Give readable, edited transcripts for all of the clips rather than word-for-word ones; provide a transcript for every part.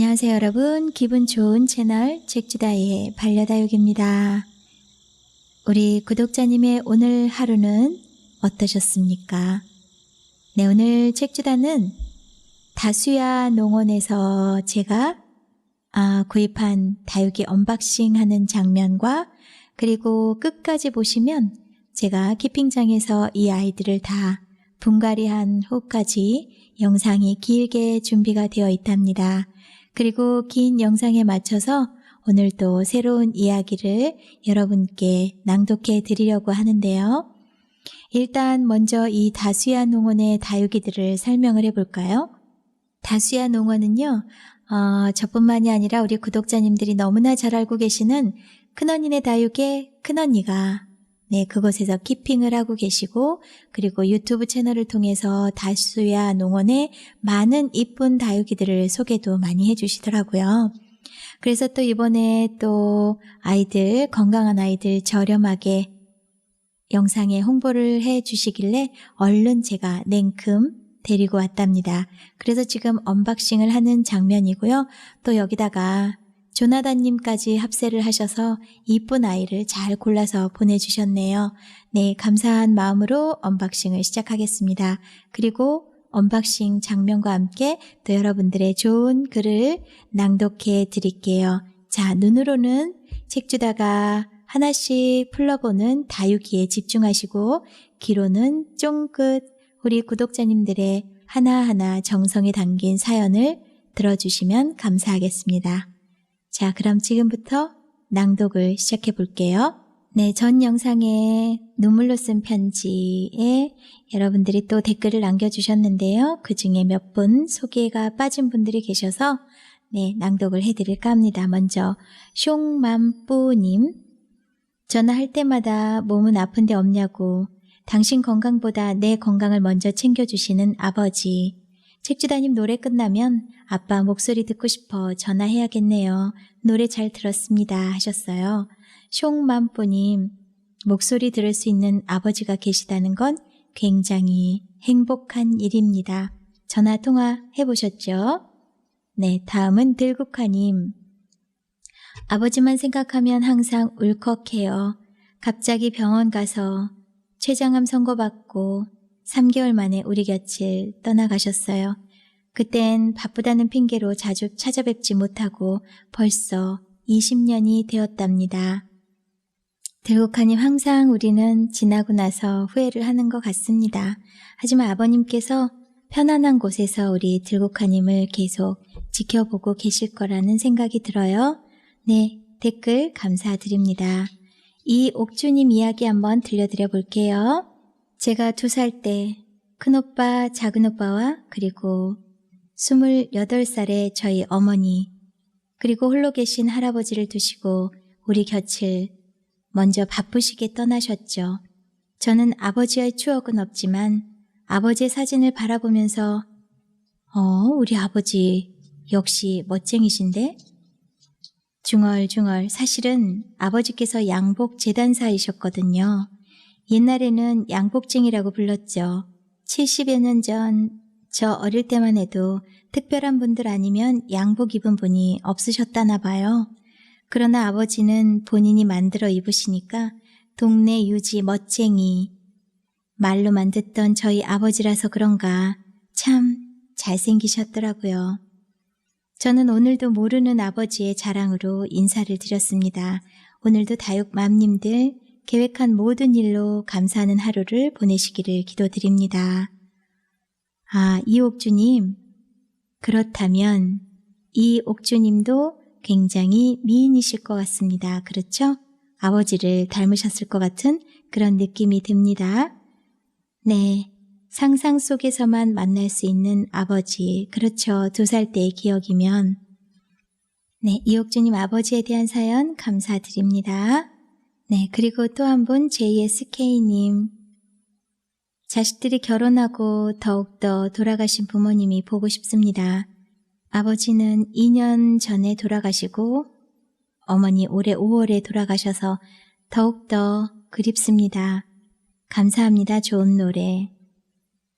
안녕하세요 여러분. 기분 좋은 채널 책주다의 반려다육입니다. 우리 구독자님의 오늘 하루는 어떠셨습니까? 네, 오늘 책주다는 다수야 농원에서 제가 구입한 다육이 언박싱 하는 장면과 그리고 끝까지 보시면 제가 키핑장에서 이 아이들을 다 분갈이한 후까지 영상이 길게 준비가 되어 있답니다. 그리고 긴 영상에 맞춰서 오늘 또 새로운 이야기를 여러분께 낭독해 드리려고 하는데요. 일단 먼저 이 다수야 농원의 다육이들을 설명을 해볼까요? 다수야 농원은요, 저뿐만이 아니라 우리 구독자님들이 너무나 잘 알고 계시는 큰언니네 다육의 큰언니가 그곳에서 키핑을 하고 계시고, 그리고 유튜브 채널을 통해서 다수야 농원의 많은 이쁜 다육이들을 소개도 많이 해주시더라고요. 그래서 또 이번에 또 아이들, 건강한 아이들 저렴하게 영상에 홍보를 해주시길래 얼른 제가 냉큼 데리고 왔답니다. 그래서 지금 언박싱을 하는 장면이고요. 또 여기다가 조나단님까지 합세를 하셔서 이쁜 아이를 잘 골라서 보내주셨네요. 네, 감사한 마음으로 언박싱을 시작하겠습니다. 그리고 언박싱 장면과 함께 또 여러분들의 좋은 글을 낭독해 드릴게요. 자, 눈으로는 책주다가 하나씩 풀러보는 다육이에 집중하시고, 귀로는 쫑긋 우리 구독자님들의 하나하나 정성이 담긴 사연을 들어주시면 감사하겠습니다. 자, 그럼 지금부터 낭독을 시작해 볼게요. 네, 전 영상에 눈물로 쓴 편지에 여러분들이 또 댓글을 남겨주셨는데요. 그 중에 몇 분 소개가 빠진 분들이 계셔서 낭독을 해드릴까 합니다. 먼저 숑맘뿌님, 전화할 때마다 몸은 아픈데 없냐고 당신 건강보다 내 건강을 먼저 챙겨주시는 아버지. 책주다님 노래 끝나면 아빠 목소리 듣고 싶어 전화해야겠네요. 노래 잘 들었습니다 하셨어요. 숑맘뿌님, 목소리 들을 수 있는 아버지가 계시다는 건 굉장히 행복한 일입니다. 전화 통화 해보셨죠? 네, 다음은 들국화님. 아버지만 생각하면 항상 울컥해요. 갑자기 병원 가서 췌장암 선고받고 3개월 만에 우리 곁을 떠나가셨어요. 그땐 바쁘다는 핑계로 자주 찾아뵙지 못하고 벌써 20년이 되었답니다. 들국화님, 항상 우리는 지나고 나서 후회를 하는 것 같습니다. 하지만 아버님께서 편안한 곳에서 우리 들국화님을 계속 지켜보고 계실 거라는 생각이 들어요. 네, 댓글 감사드립니다. 이옥주님 이야기 한번 들려드려 볼게요. 제가 2살 때 큰오빠, 작은오빠와 그리고 28살의 저희 어머니, 그리고 홀로 계신 할아버지를 두시고 우리 곁을 먼저 바쁘시게 떠나셨죠. 저는 아버지의 추억은 없지만 아버지의 사진을 바라보면서 우리 아버지 역시 멋쟁이신데? 중얼중얼. 사실은 아버지께서 양복재단사이셨거든요. 옛날에는 양복쟁이라고 불렀죠. 70여 년 전 저 어릴 때만 해도 특별한 분들 아니면 양복 입은 분이 없으셨다나 봐요. 그러나 아버지는 본인이 만들어 입으시니까 동네 유지 멋쟁이, 말로만 듣던 저희 아버지라서 그런가 참 잘생기셨더라고요. 저는 오늘도 모르는 아버지의 자랑으로 인사를 드렸습니다. 오늘도 다육맘님들 계획한 모든 일로 감사하는 하루를 보내시기를 기도드립니다. 이옥주님, 그렇다면 이옥주님도 굉장히 미인이실 것 같습니다. 그렇죠? 아버지를 닮으셨을 것 같은 그런 느낌이 듭니다. 네, 상상 속에서만 만날 수 있는 아버지, 그렇죠. 2살 때의 기억이면. 네, 이옥주님 아버지에 대한 사연 감사드립니다. 네, 그리고 또 한 분 JSK님. 자식들이 결혼하고 더욱더 돌아가신 부모님이 보고 싶습니다. 아버지는 2년 전에 돌아가시고 어머니 올해 5월에 돌아가셔서 더욱더 그립습니다. 감사합니다. 좋은 노래.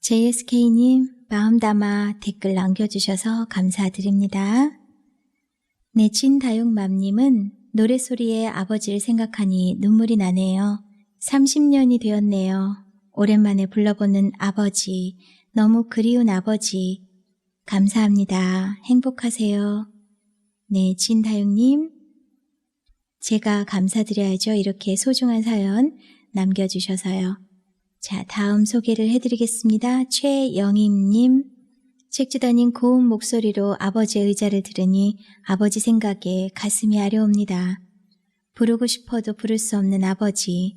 JSK님 마음 담아 댓글 남겨주셔서 감사드립니다. 네, 진다육맘님은 노래소리에 아버지를 생각하니 눈물이 나네요. 30년이 되었네요. 오랜만에 불러보는 아버지, 너무 그리운 아버지. 감사합니다. 행복하세요. 네, 진다육님, 제가 감사드려야죠. 이렇게 소중한 사연 남겨주셔서요. 자, 다음 소개를 해드리겠습니다. 최영임님, 책주다님 고운 목소리로 아버지의 의자를 들으니 아버지 생각에 가슴이 아려옵니다. 부르고 싶어도 부를 수 없는 아버지.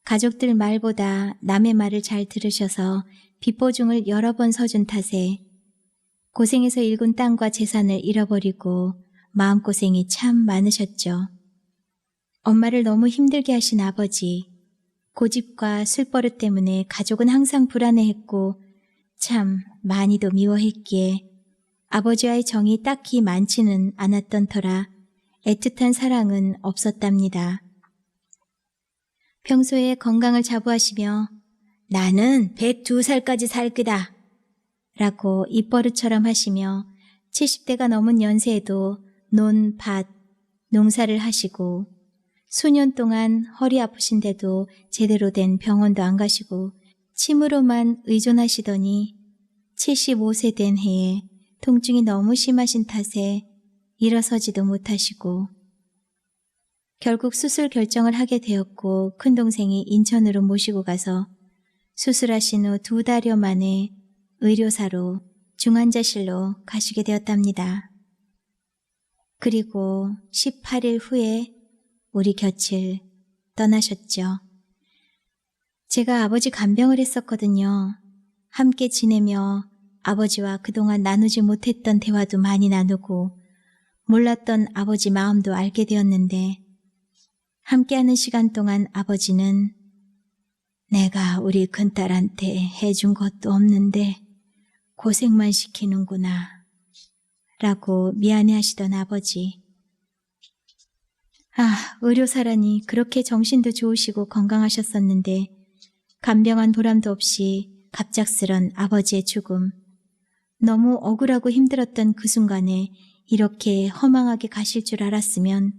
가족들 말보다 남의 말을 잘 들으셔서 빚보증을 여러 번 서준 탓에 고생해서 일군 땅과 재산을 잃어버리고 마음고생이 참 많으셨죠. 엄마를 너무 힘들게 하신 아버지. 고집과 술버릇 때문에 가족은 항상 불안해했고 참 많이도 미워했기에 아버지와의 정이 딱히 많지는 않았던 터라 애틋한 사랑은 없었답니다. 평소에 건강을 자부하시며 나는 102살까지 살 거다 라고 입버릇처럼 하시며 70대가 넘은 연세에도 논, 밭, 농사를 하시고 수년 동안 허리 아프신데도 제대로 된 병원도 안 가시고 침으로만 의존하시더니 75세 된 해에 통증이 너무 심하신 탓에 일어서지도 못하시고 결국 수술 결정을 하게 되었고 큰동생이 인천으로 모시고 가서 수술하신 후 2달여 만에 의료사로 중환자실로 가시게 되었답니다. 그리고 18일 후에 우리 곁을 떠나셨죠. 제가 아버지 간병을 했었거든요. 함께 지내며 아버지와 그동안 나누지 못했던 대화도 많이 나누고 몰랐던 아버지 마음도 알게 되었는데 함께하는 시간 동안 아버지는 내가 우리 큰딸한테 해준 것도 없는데 고생만 시키는구나 라고 미안해하시던 아버지. 의료사라니 그렇게 정신도 좋으시고 건강하셨었는데 간병한 보람도 없이 갑작스런 아버지의 죽음. 너무 억울하고 힘들었던 그 순간에 이렇게 허망하게 가실 줄 알았으면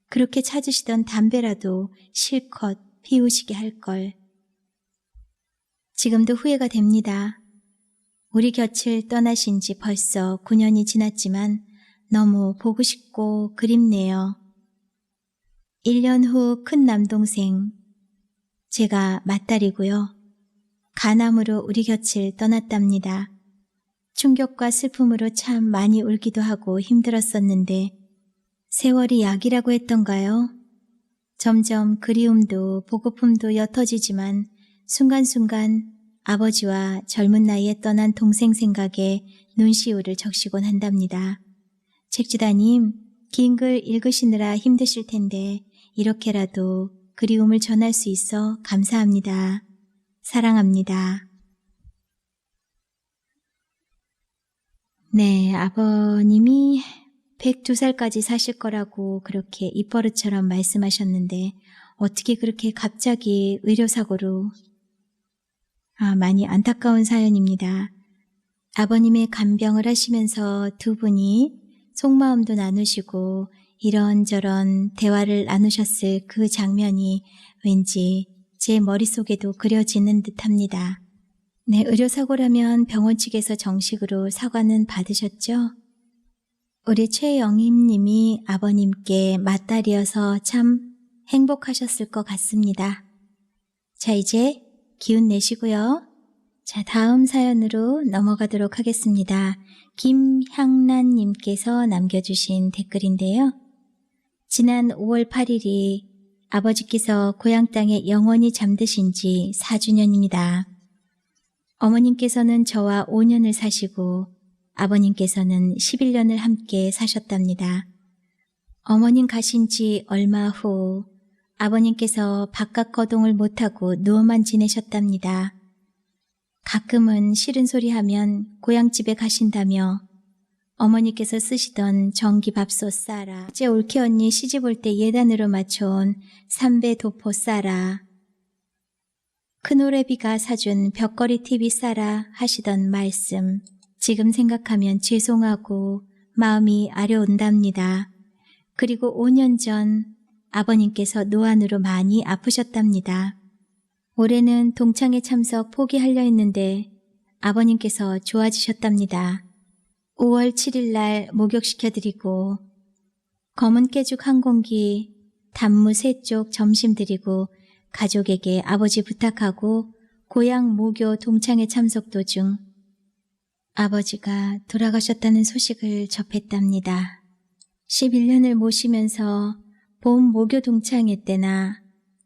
그렇게 찾으시던 담배라도 실컷 피우시게 할 걸. 지금도 후회가 됩니다. 우리 곁을 떠나신 지 벌써 9년이 지났지만 너무 보고 싶고 그립네요. 1년 후 큰 남동생, 제가 맏딸이고요. 간암으로 우리 곁을 떠났답니다. 충격과 슬픔으로 참 많이 울기도 하고 힘들었었는데 세월이 약이라고 했던가요? 점점 그리움도 보고픔도 옅어지지만 순간순간 아버지와 젊은 나이에 떠난 동생 생각에 눈시울을 적시곤 한답니다. 책주다님, 긴 글 읽으시느라 힘드실 텐데 이렇게라도 그리움을 전할 수 있어 감사합니다. 사랑합니다. 네, 아버님이 102살까지 사실 거라고 그렇게 입버릇처럼 말씀하셨는데 어떻게 그렇게 갑자기 의료사고로 많이 안타까운 사연입니다. 아버님의 간병을 하시면서 두 분이 속마음도 나누시고 이런저런 대화를 나누셨을 그 장면이 왠지 제 머릿속에도 그려지는 듯합니다. 네, 의료사고라면 병원 측에서 정식으로 사과는 받으셨죠? 우리 최영임 님이 아버님께 맏딸이어서 참 행복하셨을 것 같습니다. 자, 이제 기운 내시고요. 자, 다음 사연으로 넘어가도록 하겠습니다. 김향란 님께서 남겨주신 댓글인데요. 지난 5월 8일이 아버지께서 고향 땅에 영원히 잠드신 지 4주년입니다. 어머님께서는 저와 5년을 사시고 아버님께서는 11년을 함께 사셨답니다. 어머님 가신 지 얼마 후 아버님께서 바깥 거동을 못하고 누워만 지내셨답니다. 가끔은 싫은 소리 하면 고향집에 가신다며 어머니께서 쓰시던 전기밥솥 싸라, 제 올케 언니 시집 올 때 예단으로 맞춰온 삼배 도포 싸라, 큰오래비가 사준 벽걸이 TV 싸라 하시던 말씀, 지금 생각하면 죄송하고 마음이 아려온답니다. 그리고 5년 전 아버님께서 노안으로 많이 아프셨답니다. 올해는 동창회 참석 포기하려 했는데 아버님께서 좋아지셨답니다. 5월 7일 날 목욕시켜드리고 검은 깨죽 한 공기, 단무 3쪽 점심 드리고 가족에게 아버지 부탁하고 고향 모교 동창회 참석 도중 아버지가 돌아가셨다는 소식을 접했답니다. 11년을 모시면서 봄 모교 동창회 때나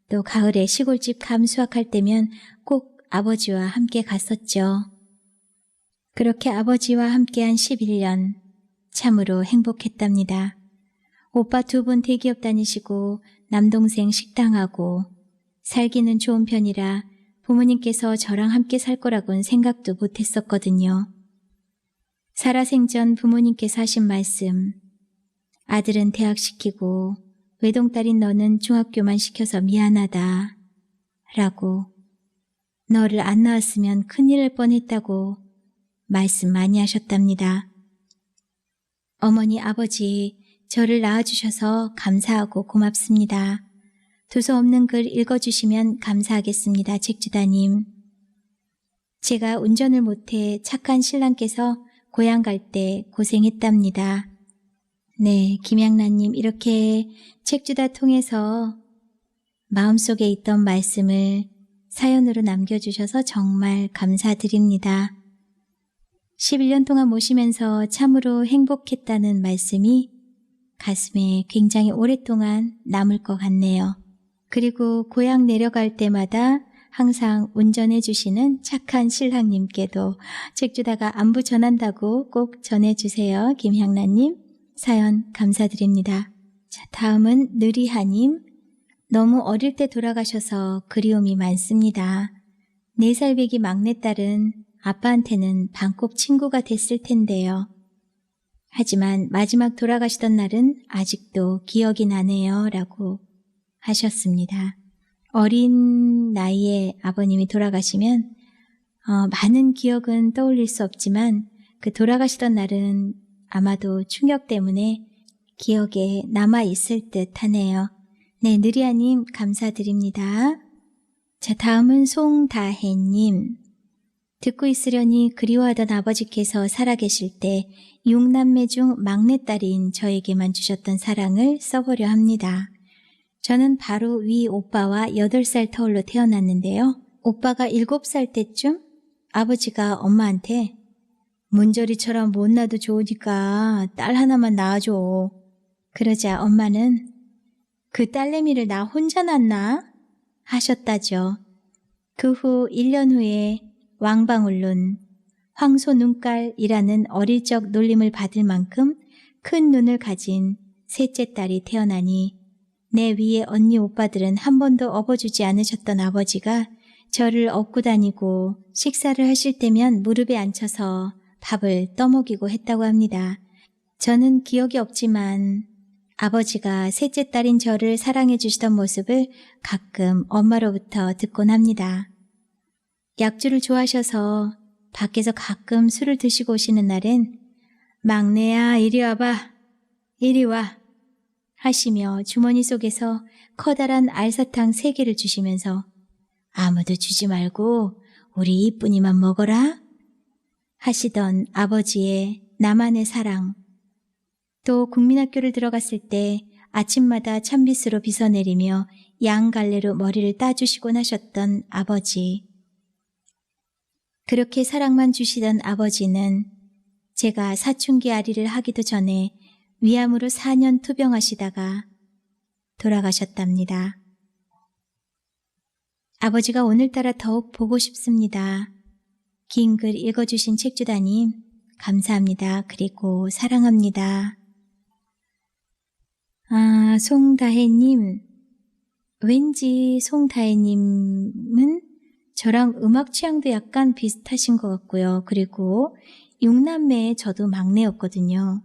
또 가을에 시골집 감수학할 때면 꼭 아버지와 함께 갔었죠. 그렇게 아버지와 함께한 11년 참으로 행복했답니다. 오빠 2분 대기업 다니시고 남동생 식당하고 살기는 좋은 편이라 부모님께서 저랑 함께 살 거라고는 생각도 못했었거든요. 살아생전 부모님께서 하신 말씀, 아들은 대학 시키고 외동딸인 너는 중학교만 시켜서 미안하다 라고, 너를 안 낳았으면 큰일 날 뻔했다고 말씀 많이 하셨답니다. 어머니 아버지 저를 낳아주셔서 감사하고 고맙습니다. 두서 없는 글 읽어주시면 감사하겠습니다. 책주다님. 제가 운전을 못해 착한 신랑께서 고향 갈 때 고생했답니다. 네, 김양란님 이렇게 책주다 통해서 마음속에 있던 말씀을 사연으로 남겨주셔서 정말 감사드립니다. 11년 동안 모시면서 참으로 행복했다는 말씀이 가슴에 굉장히 오랫동안 남을 것 같네요. 그리고 고향 내려갈 때마다 항상 운전해 주시는 착한 신랑님께도 책주다가 안부 전한다고 꼭 전해주세요. 김향란님 사연 감사드립니다. 자, 다음은 느리하님. 너무 어릴 때 돌아가셔서 그리움이 많습니다. 4살 배기 막내딸은 아빠한테는 반꼭 친구가 됐을 텐데요. 하지만 마지막 돌아가시던 날은 아직도 기억이 나네요. 라고 하셨습니다. 어린 나이에 아버님이 돌아가시면 많은 기억은 떠올릴 수 없지만 그 돌아가시던 날은 아마도 충격 때문에 기억에 남아있을 듯 하네요. 네, 느리아님 감사드립니다. 자, 다음은 송다혜님. 듣고 있으려니 그리워하던 아버지께서 살아계실 때 6남매 중 막내딸인 저에게만 주셨던 사랑을 써보려 합니다. 저는 바로 위 오빠와 8살 터울로 태어났는데요. 오빠가 7살 때쯤 아버지가 엄마한테 문저리처럼 못 낳아도 좋으니까 딸 하나만 낳아줘. 그러자 엄마는 그 딸내미를 나 혼자 낳나? 하셨다죠. 그 후 1년 후에 왕방울눈, 황소 눈깔이라는 어릴 적 놀림을 받을 만큼 큰 눈을 가진 셋째 딸이 태어나니 내 위에 언니 오빠들은 한 번도 업어주지 않으셨던 아버지가 저를 업고 다니고 식사를 하실 때면 무릎에 앉혀서 밥을 떠먹이고 했다고 합니다. 저는 기억이 없지만 아버지가 셋째 딸인 저를 사랑해 주시던 모습을 가끔 엄마로부터 듣곤 합니다. 약주를 좋아하셔서 밖에서 가끔 술을 드시고 오시는 날엔 막내야 이리 와봐, 이리 와 하시며 주머니 속에서 커다란 알사탕 3개를 주시면서 아무도 주지 말고 우리 이쁜이만 먹어라 하시던 아버지의 나만의 사랑, 또 국민학교를 들어갔을 때 아침마다 찬빗으로 빗어내리며 양갈래로 머리를 따주시곤 하셨던 아버지, 그렇게 사랑만 주시던 아버지는 제가 사춘기 아리를 하기도 전에 위암으로 4년 투병하시다가 돌아가셨답니다. 아버지가 오늘따라 더욱 보고 싶습니다. 긴 글 읽어주신 책주다님 감사합니다. 그리고 사랑합니다. 송다혜님, 왠지 송다혜님은 저랑 음악 취향도 약간 비슷하신 것 같고요. 그리고 6남매에 저도 막내였거든요.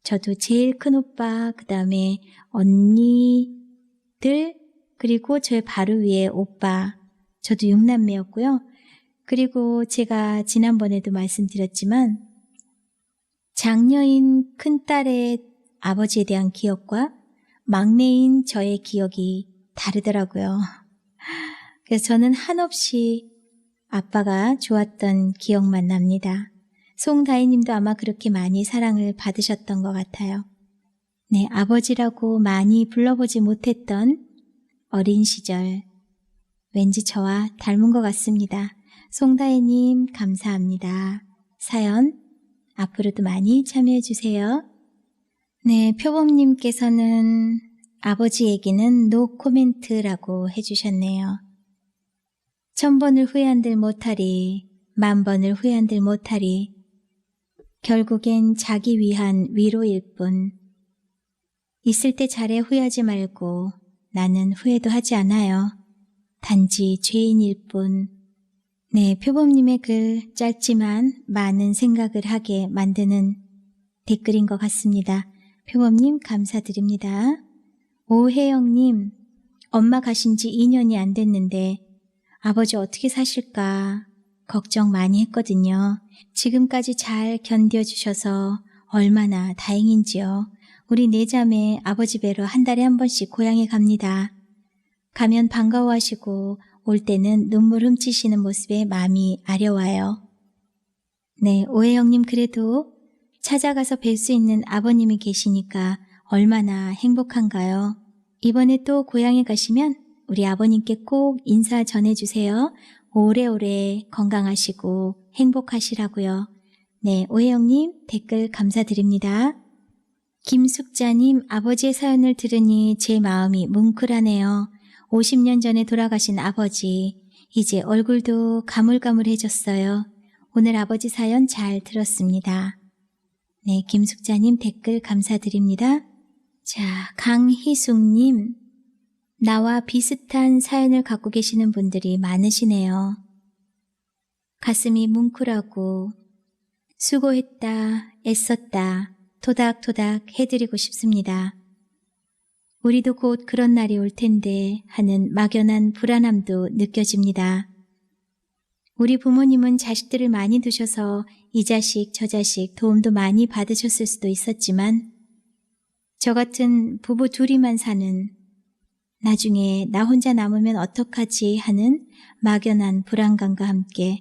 저도 제일 큰 오빠, 그 다음에 언니들, 그리고 저 바로 위에 오빠, 저도 6남매였고요. 그리고 제가 지난번에도 말씀드렸지만 장녀인 큰딸의 아버지에 대한 기억과 막내인 저의 기억이 다르더라고요. 그래서 저는 한없이 아빠가 좋았던 기억만 납니다. 송다희님도 아마 그렇게 많이 사랑을 받으셨던 것 같아요. 네, 아버지라고 많이 불러보지 못했던 어린 시절, 왠지 저와 닮은 것 같습니다. 송다희님 감사합니다. 사연 앞으로도 많이 참여해 주세요. 네, 표범님께서는 아버지 얘기는 노 코멘트라고 해주셨네요. 1000번을 후회한들 못하리, 10,000번을 후회한들 못하리. 결국엔 자기 위한 위로일 뿐. 있을 때 잘해 후회하지 말고 나는 후회도 하지 않아요. 단지 죄인일 뿐. 네, 표범님의 글 짧지만 많은 생각을 하게 만드는 댓글인 것 같습니다. 표범님 감사드립니다. 오혜영님, 엄마 가신 지 2년이 안 됐는데 아버지 어떻게 사실까 걱정 많이 했거든요. 지금까지 잘 견뎌주셔서 얼마나 다행인지요. 우리 네 자매 아버지 뵈러 한 달에 한 번씩 고향에 갑니다. 가면 반가워하시고 올 때는 눈물 훔치시는 모습에 마음이 아려와요. 네, 오혜영님 그래도 찾아가서 뵐 수 있는 아버님이 계시니까 얼마나 행복한가요? 이번에 또 고향에 가시면 우리 아버님께 꼭 인사 전해주세요. 오래오래 건강하시고 행복하시라고요. 네, 오혜영님 댓글 감사드립니다. 김숙자님, 아버지의 사연을 들으니 제 마음이 뭉클하네요. 50년 전에 돌아가신 아버지, 이제 얼굴도 가물가물해졌어요. 오늘 아버지 사연 잘 들었습니다. 네, 김숙자님 댓글 감사드립니다. 자, 강희숙님, 나와 비슷한 사연을 갖고 계시는 분들이 많으시네요. 가슴이 뭉클하고 수고했다, 애썼다, 토닥토닥 해드리고 싶습니다. 우리도 곧 그런 날이 올 텐데 하는 막연한 불안함도 느껴집니다. 우리 부모님은 자식들을 많이 두셔서 이 자식 저 자식 도움도 많이 받으셨을 수도 있었지만 저 같은 부부 둘이만 사는 나중에 나 혼자 남으면 어떡하지 하는 막연한 불안감과 함께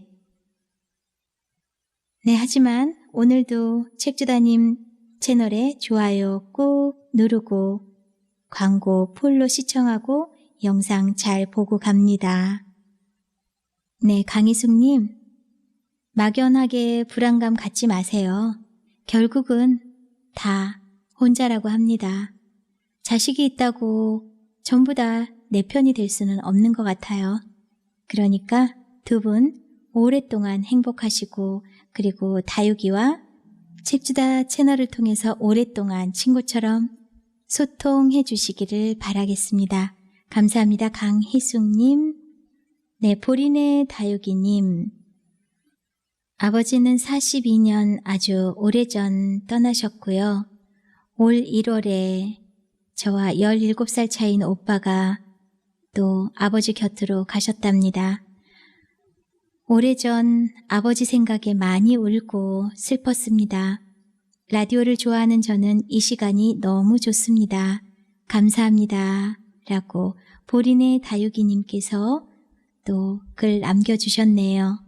네, 하지만 오늘도 책주다님 채널에 좋아요 꼭 누르고 광고 풀로 시청하고 영상 잘 보고 갑니다. 네, 강희숙님, 막연하게 불안감 갖지 마세요. 결국은 다 혼자라고 합니다. 자식이 있다고 전부 다 내 편이 될 수는 없는 것 같아요. 그러니까 두 분 오랫동안 행복하시고 그리고 다육이와 책주다 채널을 통해서 오랫동안 친구처럼 소통해 주시기를 바라겠습니다. 감사합니다. 강희숙님. 네, 보리네 다육이님. 아버지는 42년 아주 오래전 떠나셨고요. 올 1월에 저와 17살 차이인 오빠가 또 아버지 곁으로 가셨답니다. 오래전 아버지 생각에 많이 울고 슬펐습니다. 라디오를 좋아하는 저는 이 시간이 너무 좋습니다. 감사합니다. 라고 보리네 다육이님께서 또 글 남겨주셨네요.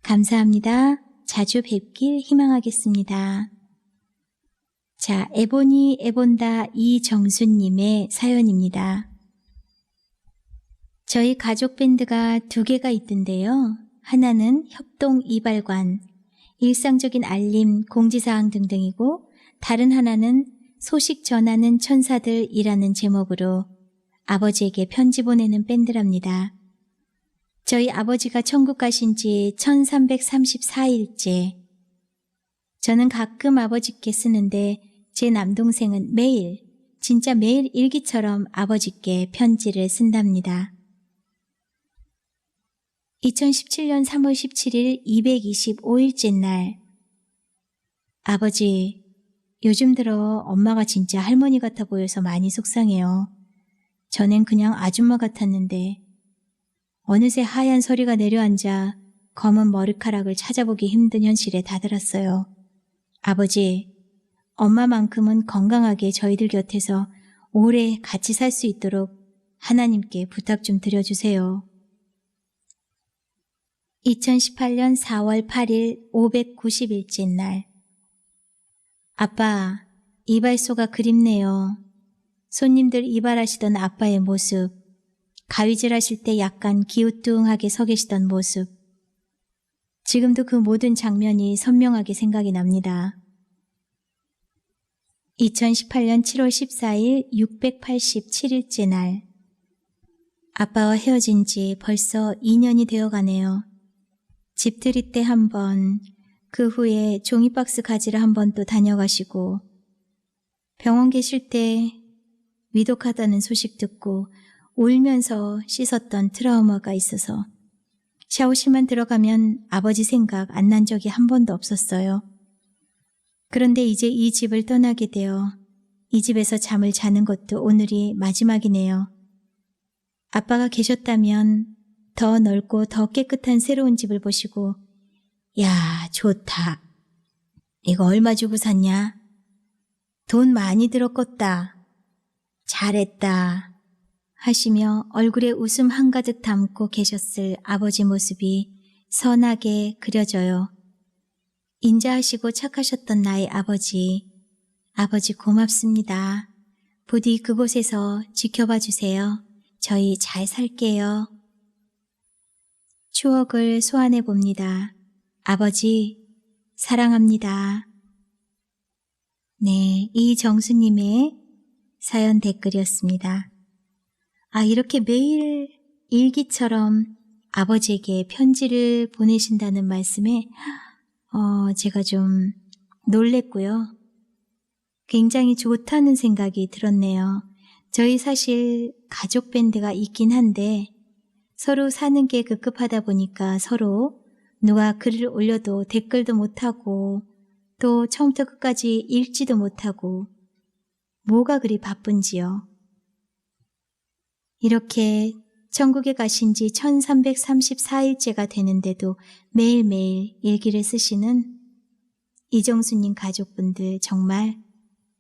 감사합니다. 자주 뵙길 희망하겠습니다. 자, 에보니 에본다 이정수님의 사연입니다. 저희 가족 밴드가 2개가 있던데요. 하나는 협동 이발관, 일상적인 알림, 공지사항 등등이고 다른 하나는 소식 전하는 천사들이라는 제목으로 아버지에게 편지 보내는 밴드랍니다. 저희 아버지가 천국 가신 지 1334일째. 저는 가끔 아버지께 쓰는데 제 남동생은 매일, 진짜 매일 일기처럼 아버지께 편지를 쓴답니다. 2017년 3월 17일 225일째 날, 아버지, 요즘 들어 엄마가 진짜 할머니 같아 보여서 많이 속상해요. 전엔 그냥 아줌마 같았는데 어느새 하얀 서리가 내려앉아 검은 머리카락을 찾아보기 힘든 현실에 다다랐어요. 아버지, 엄마만큼은 건강하게 저희들 곁에서 오래 같이 살 수 있도록 하나님께 부탁 좀 드려주세요. 2018년 4월 8일 590일째 날. 아빠, 이발소가 그립네요. 손님들 이발하시던 아빠의 모습, 가위질 하실 때 약간 기우뚱하게 서 계시던 모습, 지금도 그 모든 장면이 선명하게 생각이 납니다. 2018년 7월 14일 687일째 날. 아빠와 헤어진 지 벌써 2년이 되어 가네요. 집들이 때 한 번, 그 후에 종이박스 가지러 한 번 또 다녀가시고, 병원 계실 때 위독하다는 소식 듣고 울면서 씻었던 트라우마가 있어서 샤워실만 들어가면 아버지 생각 안 난 적이 한 번도 없었어요. 그런데 이제 이 집을 떠나게 되어 이 집에서 잠을 자는 것도 오늘이 마지막이네요. 아빠가 계셨다면 더 넓고 더 깨끗한 새로운 집을 보시고 야, 좋다. 이거 얼마 주고 샀냐? 돈 많이 들었겄다. 잘했다. 하시며 얼굴에 웃음 한가득 담고 계셨을 아버지 모습이 선하게 그려져요. 인자하시고 착하셨던 나의 아버지, 아버지 고맙습니다. 부디 그곳에서 지켜봐 주세요. 저희 잘 살게요. 추억을 소환해 봅니다. 아버지, 사랑합니다. 네, 이정수님의 사연 댓글이었습니다. 이렇게 매일 일기처럼 아버지에게 편지를 보내신다는 말씀에 제가 좀 놀랬고요. 굉장히 좋다는 생각이 들었네요. 저희 사실 가족 밴드가 있긴 한데 서로 사는 게 급급하다 보니까 서로 누가 글을 올려도 댓글도 못하고 또 처음부터 끝까지 읽지도 못하고 뭐가 그리 바쁜지요. 이렇게 천국에 가신 지 1334일째가 되는데도 매일매일 일기를 쓰시는 이정수님 가족분들 정말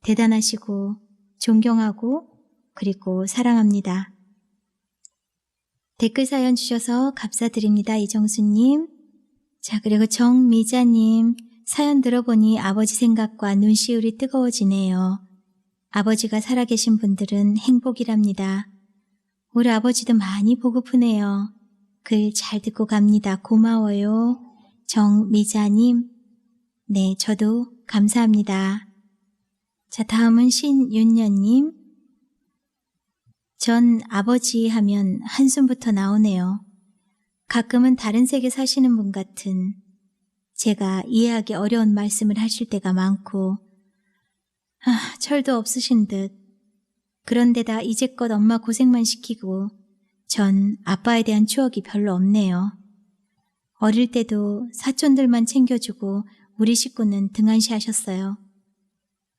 대단하시고 존경하고 그리고 사랑합니다. 댓글 사연 주셔서 감사드립니다. 이정수님. 자, 그리고 정미자님 사연 들어보니 아버지 생각과 눈시울이 뜨거워지네요. 아버지가 살아계신 분들은 행복이랍니다. 우리 아버지도 많이 보고프네요. 글 잘 듣고 갑니다. 고마워요. 정미자님. 네, 저도 감사합니다. 자, 다음은 신윤녀님. 전 아버지 하면 한숨부터 나오네요. 가끔은 다른 세계 사시는 분 같은 제가 이해하기 어려운 말씀을 하실 때가 많고 철도 없으신 듯 그런데다 이제껏 엄마 고생만 시키고 전 아빠에 대한 추억이 별로 없네요. 어릴 때도 사촌들만 챙겨주고 우리 식구는 등한시 하셨어요.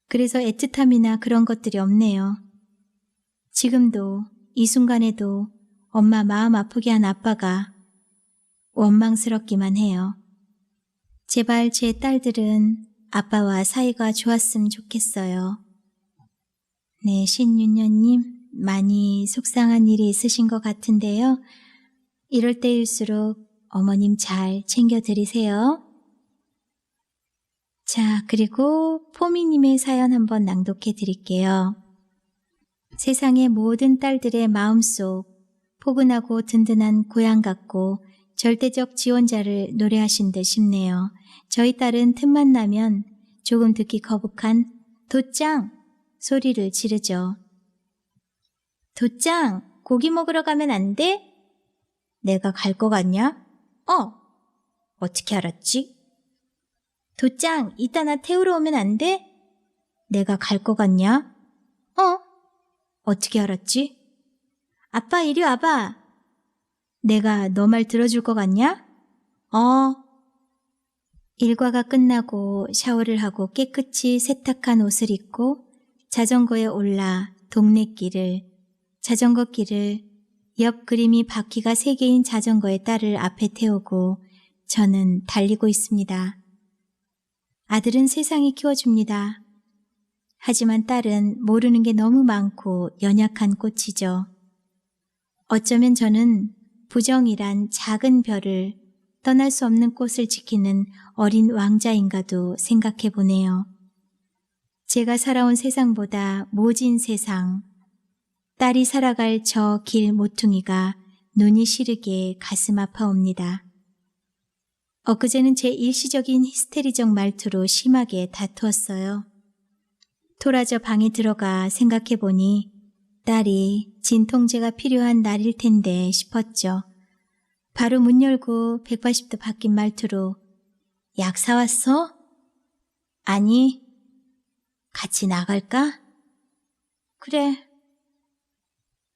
그래서 애틋함이나 그런 것들이 없네요. 지금도 이 순간에도 엄마 마음 아프게 한 아빠가 원망스럽기만 해요. 제발 제 딸들은 아빠와 사이가 좋았으면 좋겠어요. 네, 신윤녀님 많이 속상한 일이 있으신 것 같은데요. 이럴 때일수록 어머님 잘 챙겨드리세요. 자, 그리고 포미님의 사연 한번 낭독해 드릴게요. 세상의 모든 딸들의 마음속 포근하고 든든한 고향 같고 절대적 지원자를 노래하신 듯 싶네요. 저희 딸은 틈만 나면 조금 듣기 거북한 도짱 소리를 지르죠. 도짱, 고기 먹으러 가면 안 돼? 내가 갈 거 같냐? 어떻게 알았지? 도짱, 이따 나 태우러 오면 안 돼? 내가 갈 거 같냐? 어떻게 알았지? 아빠 이리 와봐. 내가 너 말 들어줄 것 같냐? 일과가 끝나고 샤워를 하고 깨끗이 세탁한 옷을 입고 자전거에 올라 자전거 길을 옆 그림이 바퀴가 3개인 자전거에 딸을 앞에 태우고 저는 달리고 있습니다. 아들은 세상이 키워줍니다. 하지만 딸은 모르는 게 너무 많고 연약한 꽃이죠. 어쩌면 저는 부정이란 작은 별을 떠날 수 없는 꽃을 지키는 어린 왕자인가도 생각해 보네요. 제가 살아온 세상보다 모진 세상, 딸이 살아갈 저 길 모퉁이가 눈이 시리게 가슴 아파옵니다. 엊그제는 제 일시적인 히스테리적 말투로 심하게 다투었어요. 토라져 방에 들어가 생각해 보니 딸이 진통제가 필요한 날일 텐데 싶었죠. 바로 문 열고 180도 바뀐 말투로 약 사왔어? 아니, 같이 나갈까? 그래.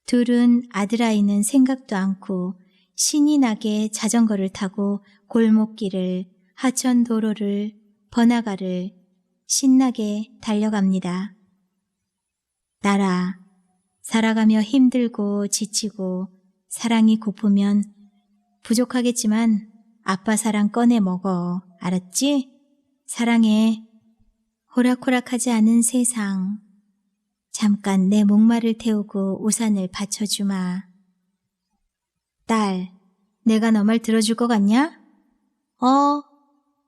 둘은 아들아이는 생각도 않고 신이 나게 자전거를 타고 골목길을, 하천도로를, 번화가를 신나게 달려갑니다. 딸아, 살아가며 힘들고 지치고 사랑이 고프면 부족하겠지만 아빠 사랑 꺼내 먹어. 알았지? 사랑해. 호락호락하지 않은 세상. 잠깐 내 목마를 태우고 우산을 받쳐주마. 딸, 내가 너 말 들어줄 것 같냐?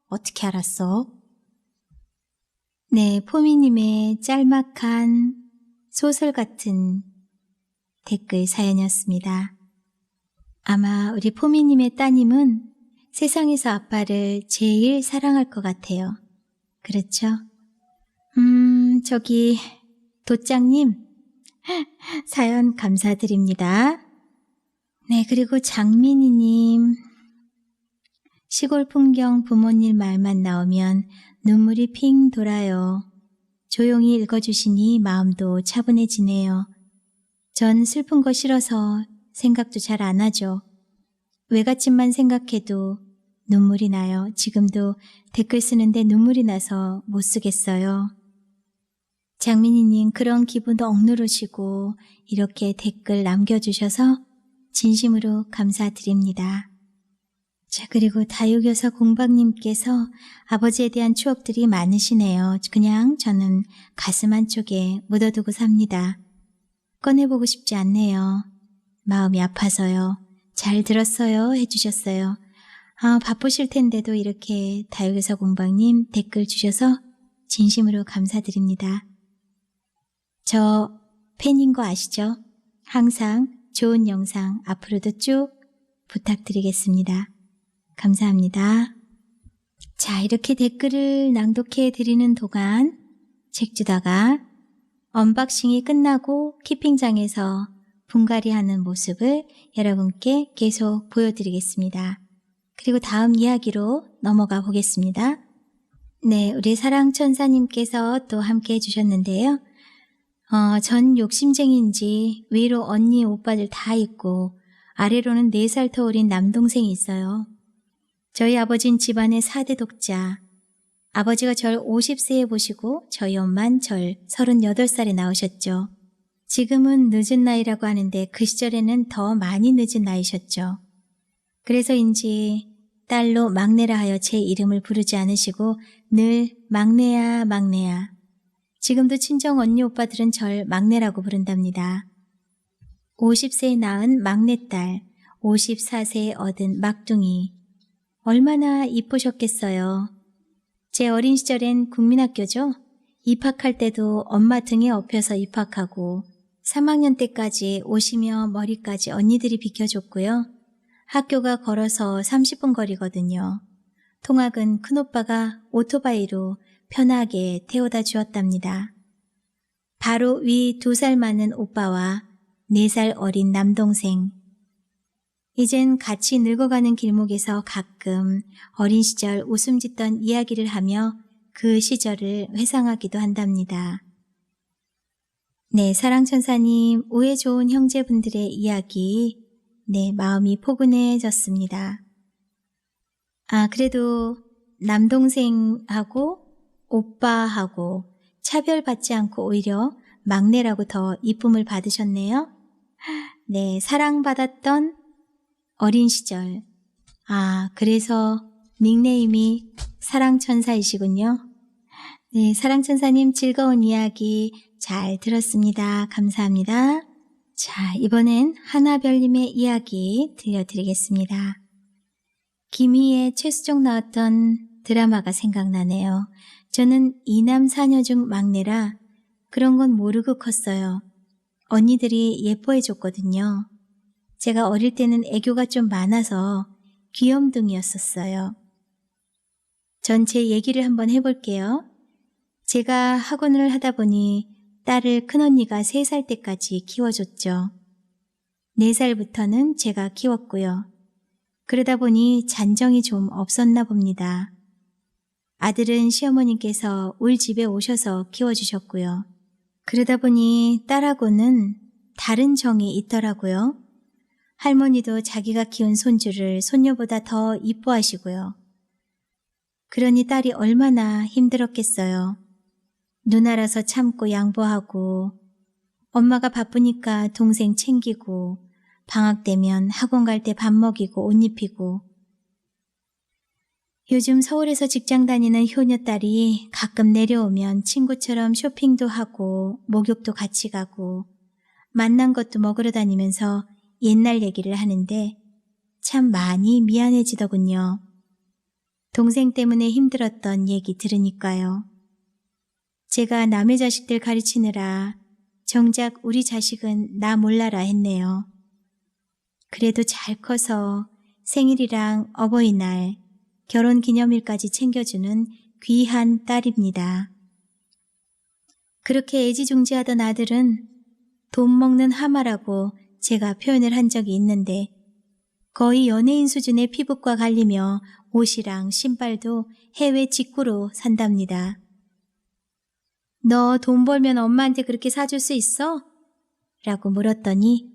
어떻게 알았어? 네, 포미님의 짤막한 소설 같은 댓글 사연이었습니다. 아마 우리 포미님의 따님은 세상에서 아빠를 제일 사랑할 것 같아요. 그렇죠? 저기 도짱님 사연 감사드립니다. 네, 그리고 장민희님, 시골 풍경 부모님 말만 나오면 눈물이 핑 돌아요. 조용히 읽어주시니 마음도 차분해지네요. 전 슬픈 거 싫어서 생각도 잘 안 하죠. 외갓집만 생각해도 눈물이 나요. 지금도 댓글 쓰는데 눈물이 나서 못 쓰겠어요. 장민희님, 그런 기분도 억누르시고 이렇게 댓글 남겨주셔서 진심으로 감사드립니다. 자, 그리고 다육여사 공박님께서 아버지에 대한 추억들이 많으시네요. 그냥 저는 가슴 한쪽에 묻어두고 삽니다. 꺼내보고 싶지 않네요. 마음이 아파서요. 잘 들었어요 해주셨어요. 바쁘실 텐데도 이렇게 다육여사 공박님 댓글 주셔서 진심으로 감사드립니다. 저 팬인 거 아시죠? 항상 좋은 영상 앞으로도 쭉 부탁드리겠습니다. 감사합니다. 자, 이렇게 댓글을 낭독해 드리는 동안 책 주다가 언박싱이 끝나고 키핑장에서 분갈이 하는 모습을 여러분께 계속 보여드리겠습니다. 그리고 다음 이야기로 넘어가 보겠습니다. 네, 우리 사랑천사님께서 또 함께 해주셨는데요. 전 욕심쟁이인지 위로 언니 오빠들 다 있고 아래로는 4살 더 어린 남동생이 있어요. 저희 아버지는 집안의 4대 독자. 아버지가 절 50세에 보시고 저희 엄만 절 38살에 낳으셨죠. 지금은 늦은 나이라고 하는데 그 시절에는 더 많이 늦은 나이셨죠. 그래서인지 딸로 막내라 하여 제 이름을 부르지 않으시고 늘 막내야 막내야. 지금도 친정 언니 오빠들은 절 막내라고 부른답니다. 50세에 낳은 막내딸, 54세에 얻은 막둥이. 얼마나 이쁘셨겠어요. 제 어린 시절엔 국민학교죠. 입학할 때도 엄마 등에 업혀서 입학하고 3학년 때까지 옷이며 머리까지 언니들이 비켜줬고요. 학교가 걸어서 30분 거리거든요. 통학은 큰오빠가 오토바이로 편하게 태워다 주었답니다. 바로 위 2살 많은 오빠와 4살 어린 남동생. 이젠 같이 늙어가는 길목에서 가끔 어린 시절 웃음 짓던 이야기를 하며 그 시절을 회상하기도 한답니다. 네, 사랑천사님, 우애 좋은 형제분들의 이야기, 네, 마음이 포근해졌습니다. 그래도 남동생하고 오빠하고 차별받지 않고 오히려 막내라고 더 이쁨을 받으셨네요. 네, 사랑받았던 어린 시절. 그래서 닉네임이 사랑천사이시군요. 네, 사랑천사님 즐거운 이야기 잘 들었습니다. 감사합니다. 자, 이번엔 하나별님의 이야기 들려드리겠습니다. 김희애, 최수종 나왔던 드라마가 생각나네요. 저는 이남 사녀 중 막내라 그런 건 모르고 컸어요. 언니들이 예뻐해줬거든요. 제가 어릴 때는 애교가 좀 많아서 귀염둥이였었어요. 전 제 얘기를 한번 해볼게요. 제가 학원을 하다 보니 딸을 큰언니가 3살 때까지 키워줬죠. 4살부터는 제가 키웠고요. 그러다 보니 잔정이 좀 없었나 봅니다. 아들은 시어머님께서 울 집에 오셔서 키워주셨고요. 그러다 보니 딸하고는 다른 정이 있더라고요. 할머니도 자기가 키운 손주를 손녀보다 더 이뻐하시고요. 그러니 딸이 얼마나 힘들었겠어요. 누나라서 참고 양보하고 엄마가 바쁘니까 동생 챙기고 방학 되면 학원 갈 때 밥 먹이고 옷 입히고 요즘 서울에서 직장 다니는 효녀딸이 가끔 내려오면 친구처럼 쇼핑도 하고 목욕도 같이 가고 만난 것도 먹으러 다니면서 옛날 얘기를 하는데 참 많이 미안해지더군요. 동생 때문에 힘들었던 얘기 들으니까요. 제가 남의 자식들 가르치느라 정작 우리 자식은 나 몰라라 했네요. 그래도 잘 커서 생일이랑 어버이날, 결혼기념일까지 챙겨주는 귀한 딸입니다. 그렇게 애지중지하던 아들은 돈 먹는 하마라고 제가 표현을 한 적이 있는데 거의 연예인 수준의 피부과 갈리며 옷이랑 신발도 해외 직구로 산답니다. 너 돈 벌면 엄마한테 그렇게 사줄 수 있어? 라고 물었더니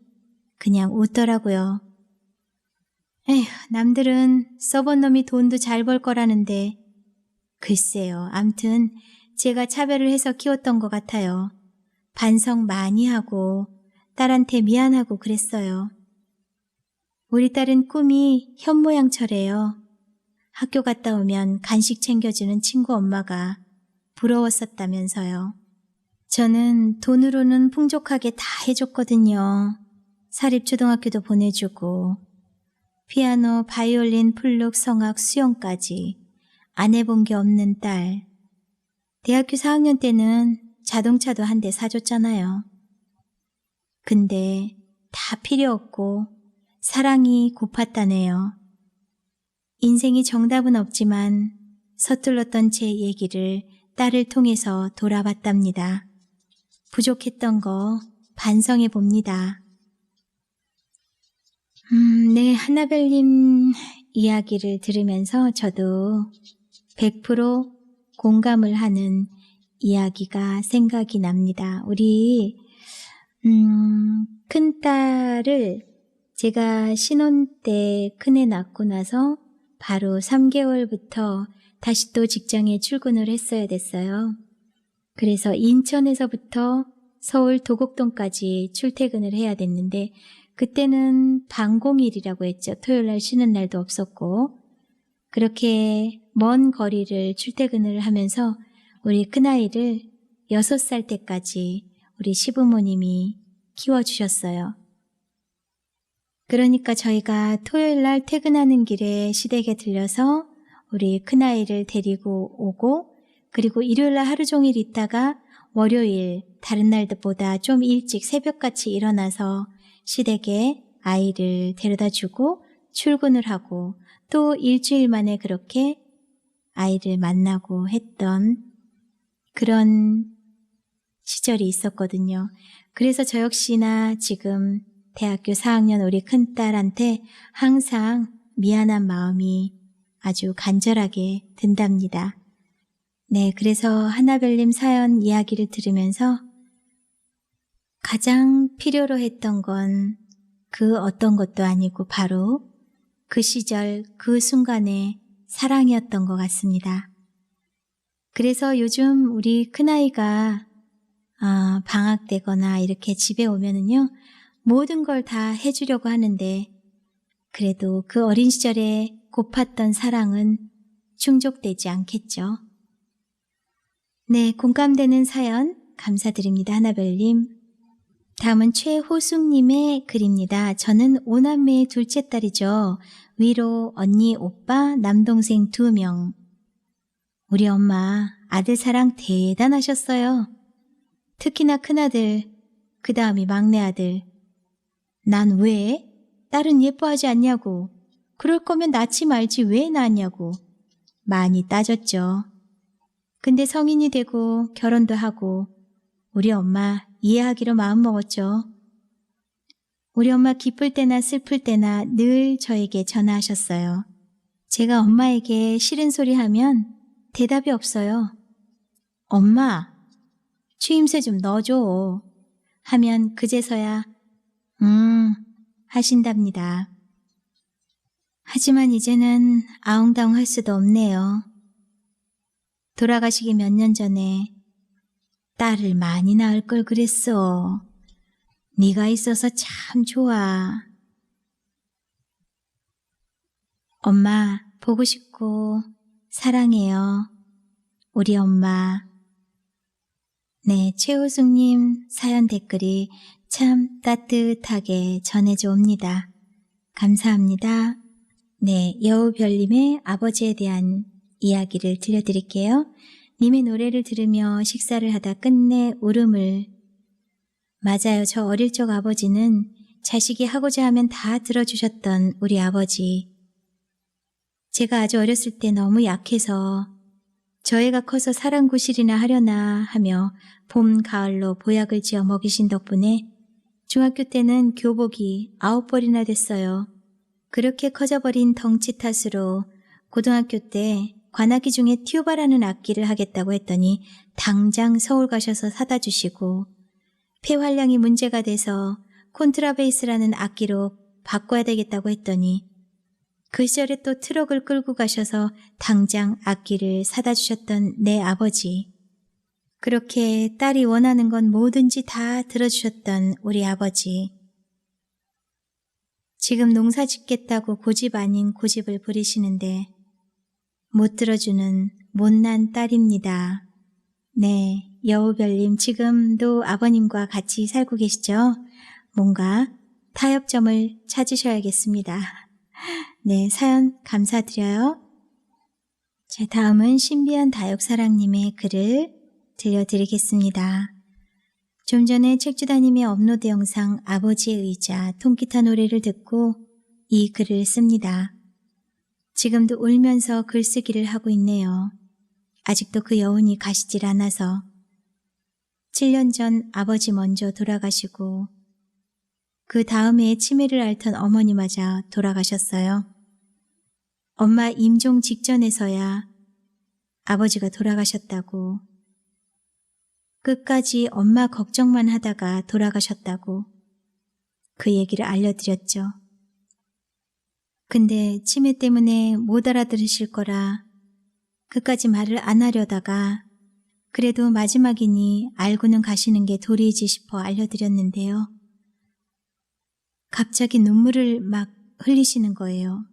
그냥 웃더라고요. 에휴, 남들은 써본 놈이 돈도 잘 벌 거라는데 글쎄요. 암튼 제가 차별을 해서 키웠던 것 같아요. 반성 많이 하고 딸한테 미안하고 그랬어요. 우리 딸은 꿈이 현모양처래요. 학교 갔다 오면 간식 챙겨주는 친구 엄마가 부러웠었다면서요. 저는 돈으로는 풍족하게 다 해줬거든요. 사립초등학교도 보내주고 피아노, 바이올린, 플룻, 성악, 수영까지 안 해본 게 없는 딸. 대학교 4학년 때는 자동차도 한 대 사줬잖아요. 근데 다 필요 없고 사랑이 고팠다네요. 인생이 정답은 없지만 서툴렀던 제 얘기를 딸을 통해서 돌아봤답니다. 부족했던 거 반성해 봅니다. 네, 하나별님 이야기를 들으면서 저도 100% 공감을 하는 이야기가 생각이 납니다. 우리 큰딸을 제가 신혼 때 큰애 낳고 나서 바로 3개월부터 다시 또 직장에 출근을 했어야 됐어요. 그래서 인천에서부터 서울 도곡동까지 출퇴근을 해야 됐는데 그때는 반공일이라고 했죠. 토요일날 쉬는 날도 없었고 그렇게 먼 거리를 출퇴근을 하면서 우리 큰아이를 6살 때까지 우리 시부모님이 키워주셨어요. 그러니까 저희가 토요일날 퇴근하는 길에 시댁에 들려서 우리 큰아이를 데리고 오고 그리고 일요일날 하루 종일 있다가 월요일 다른 날보다 좀 일찍 새벽같이 일어나서 시댁에 아이를 데려다주고 출근을 하고 또 일주일 만에 그렇게 아이를 만나고 했던 그런 시절이 있었거든요. 그래서 저 역시나 지금 대학교 4학년 우리 큰딸한테 항상 미안한 마음이 아주 간절하게 든답니다. 네, 그래서 하나별님 사연 이야기를 들으면서 가장 필요로 했던 건 그 어떤 것도 아니고 바로 그 시절 그 순간의 사랑이었던 것 같습니다. 그래서 요즘 우리 큰아이가 방학되거나 이렇게 집에 오면은요 모든 걸 다 해주려고 하는데 그래도 그 어린 시절에 고팠던 사랑은 충족되지 않겠죠. 네, 공감되는 사연 감사드립니다. 하나별님. 다음은 최호숙님의 글입니다. 저는 5남매의 둘째 딸이죠. 위로 언니, 오빠, 남동생 2명. 우리 엄마 아들 사랑 대단하셨어요. 특히나 큰아들, 그 다음이 막내 아들. 난 왜? 딸은 예뻐하지 않냐고. 그럴 거면 낳지 말지 왜 낳았냐고. 많이 따졌죠. 근데 성인이 되고 결혼도 하고 우리 엄마 이해하기로 마음먹었죠. 우리 엄마 기쁠 때나 슬플 때나 늘 저에게 전화하셨어요. 제가 엄마에게 싫은 소리 하면 대답이 없어요. 엄마, 추임새 좀 넣어줘. 하면 그제서야 하신답니다. 하지만 이제는 아웅다웅 할 수도 없네요. 돌아가시기 몇 년 전에 딸을 많이 낳을 걸 그랬어. 네가 있어서 참 좋아. 엄마 보고 싶고 사랑해요. 우리 엄마. 네, 최호숙님 사연 댓글이 참 따뜻하게 전해져 옵니다. 감사합니다. 네, 여우별님의 아버지에 대한 이야기를 들려드릴게요. 님의 노래를 들으며 식사를 하다 끝내 울음을. 맞아요. 저 어릴 적 아버지는 자식이 하고자 하면 다 들어주셨던 우리 아버지. 제가 아주 어렸을 때 너무 약해서 저애가 커서 사랑구실이나 하려나 하며 봄, 가을로 보약을 지어 먹이신 덕분에 중학교 때는 교복이 9벌이나 됐어요. 그렇게 커져버린 덩치 탓으로 고등학교 때 관악기 중에 튜바라는 악기를 하겠다고 했더니 당장 서울 가셔서 사다 주시고, 폐활량이 문제가 돼서 콘트라베이스라는 악기로 바꿔야 되겠다고 했더니 그 시절에 또 트럭을 끌고 가셔서 당장 악기를 사다 주셨던 내 아버지. 그렇게 딸이 원하는 건 뭐든지 다 들어주셨던 우리 아버지. 지금 농사 짓겠다고 고집 아닌 고집을 부리시는데 못 들어주는 못난 딸입니다. 네, 여우별님 지금도 아버님과 같이 살고 계시죠? 뭔가 타협점을 찾으셔야겠습니다. 네, 사연 감사드려요. 자, 다음은 신비한 다육사랑님의 글을 들려드리겠습니다. 좀 전에 책주다님의 업로드 영상 아버지의 의자 통기타 노래를 듣고 이 글을 씁니다. 지금도 울면서 글쓰기를 하고 있네요. 아직도 그 여운이 가시질 않아서. 7년 전 아버지 먼저 돌아가시고 그 다음에 치매를 앓던 어머니마저 돌아가셨어요. 엄마 임종 직전에서야 아버지가 돌아가셨다고, 끝까지 엄마 걱정만 하다가 돌아가셨다고 그 얘기를 알려드렸죠. 근데 치매 때문에 못 알아들으실 거라 끝까지 말을 안 하려다가 그래도 마지막이니 알고는 가시는 게 도리이지 싶어 알려드렸는데요. 갑자기 눈물을 막 흘리시는 거예요.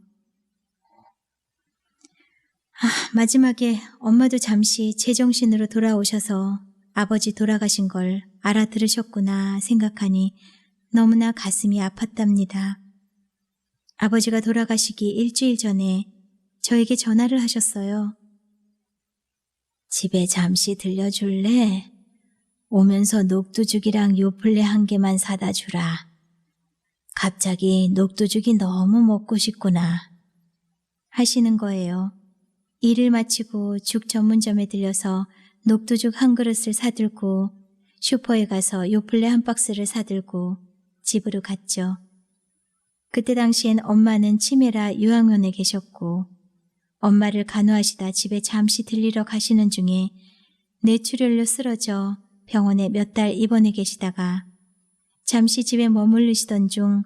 마지막에 엄마도 잠시 제정신으로 돌아오셔서 아버지 돌아가신 걸 알아들으셨구나 생각하니 너무나 가슴이 아팠답니다. 아버지가 돌아가시기 일주일 전에 저에게 전화를 하셨어요. 집에 잠시 들려줄래? 오면서 녹두죽이랑 요플레 한 개만 사다 주라. 갑자기 녹두죽이 너무 먹고 싶구나 하시는 거예요. 일을 마치고 죽 전문점에 들려서 녹두죽 한 그릇을 사들고 슈퍼에 가서 요플레 한 박스를 사들고 집으로 갔죠. 그때 당시엔 엄마는 치매라 요양원에 계셨고 엄마를 간호하시다 집에 잠시 들리러 가시는 중에 뇌출혈로 쓰러져 병원에 몇 달 입원해 계시다가 잠시 집에 머무르시던 중